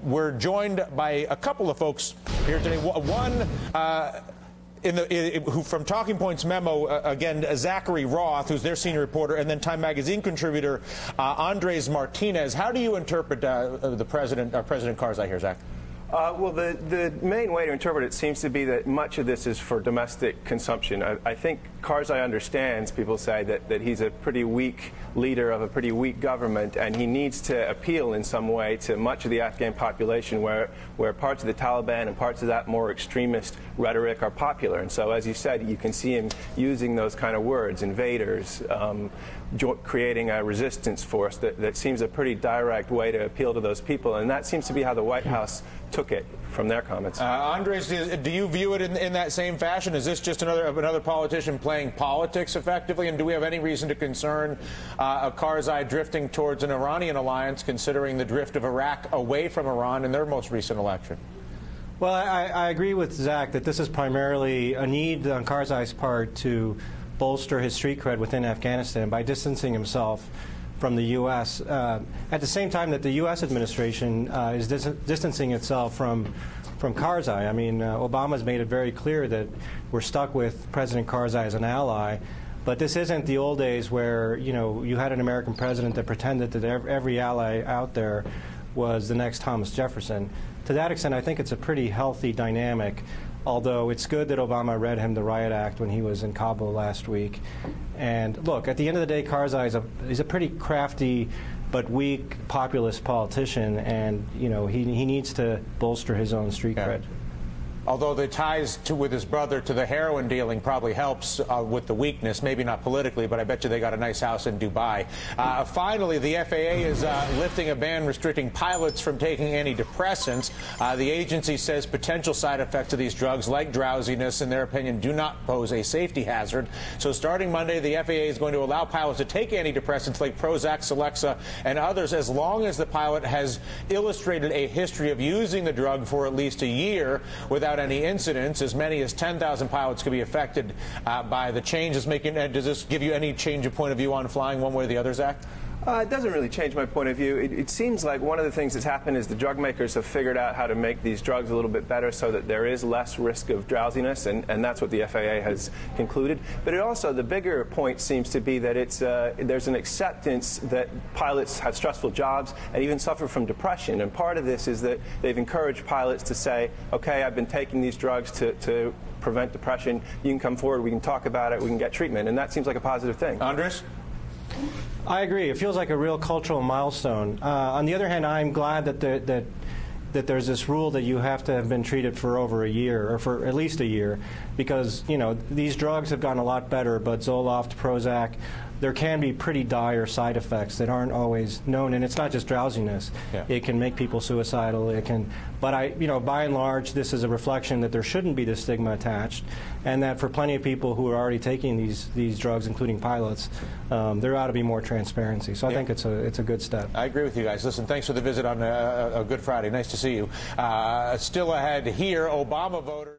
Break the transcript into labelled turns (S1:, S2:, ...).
S1: We're joined by a couple of folks here today. One, who from Talking Points memo, again, Zachary Roth, who's their senior reporter, and then Time Magazine contributor Andres Martinez. How do you interpret President Karzai here, Zach?
S2: Well, the main way to interpret it seems to be that much of this is for domestic consumption. I think Karzai understands, people say, that he's a pretty weak leader of a pretty weak government, and he needs to appeal in some way to much of the Afghan population where parts of the Taliban and parts of that more extremist rhetoric are popular. And so, as you said, you can see him using those kind of words, invaders, creating a resistance force that seems a pretty direct way to appeal to those people. And that seems to be how the White House took it from their comments.
S1: Andres, do you view it in that same fashion? Is this just another politician playing politics effectively? And do we have any reason to concern Karzai drifting towards an Iranian alliance, considering the drift of Iraq away from Iran in their most recent election?
S3: Well, I agree with Zach that this is primarily a need on Karzai's part to bolster his street cred within Afghanistan by distancing himself from the U.S. At the same time that the U.S. administration is distancing itself from Karzai. I mean, Obama's made it very clear that we're stuck with President Karzai as an ally. But this isn't the old days where, you had an American president that pretended that every ally out there was the next Thomas Jefferson. To that extent, I think it's a pretty healthy dynamic, although it's good that Obama read him the Riot Act when he was in Kabul last week. And look, at the end of the day, Karzai is a pretty crafty but weak populist politician, and he needs to bolster his own street cred.
S1: Although the ties with his brother to the heroin dealing probably helps with the weakness, maybe not politically, but I bet you they got a nice house in Dubai. Finally, the FAA is lifting a ban restricting pilots from taking antidepressants. The agency says potential side effects of these drugs, like drowsiness, in their opinion, do not pose a safety hazard. So starting Monday, the FAA is going to allow pilots to take antidepressants like Prozac, Celexa, and others, as long as the pilot has illustrated a history of using the drug for at least a year without any incidents. As many as 10,000 pilots could be affected by the changes. Does this give you any change of point of view on flying one way or the other, Zach?
S2: It doesn't really change my point of view. It seems like one of the things that's happened is the drug makers have figured out how to make these drugs a little bit better so that there is less risk of drowsiness, and that's what the FAA has concluded. But it also, the bigger point seems to be that there's an acceptance that pilots have stressful jobs and even suffer from depression. And part of this is that they've encouraged pilots to say, okay, I've been taking these drugs to prevent depression. You can come forward, we can talk about it, we can get treatment. And that seems like a positive thing.
S1: Andres?
S3: I agree. It feels like a real cultural milestone. On the other hand, I'm glad that there's this rule that you have to have been treated for over a year, or for at least a year, because these drugs have gotten a lot better. But Zoloft, Prozac, there can be pretty dire side effects that aren't always known, and it's not just drowsiness. Yeah. It can make people suicidal. It can, but by and large, this is a reflection that there shouldn't be this stigma attached, and that for plenty of people who are already taking these drugs, including pilots, there ought to be more transparency. So I think it's a good step.
S1: I agree with you guys. Listen, thanks for the visit on a Good Friday. Nice to see you. Still ahead here, Obama voters.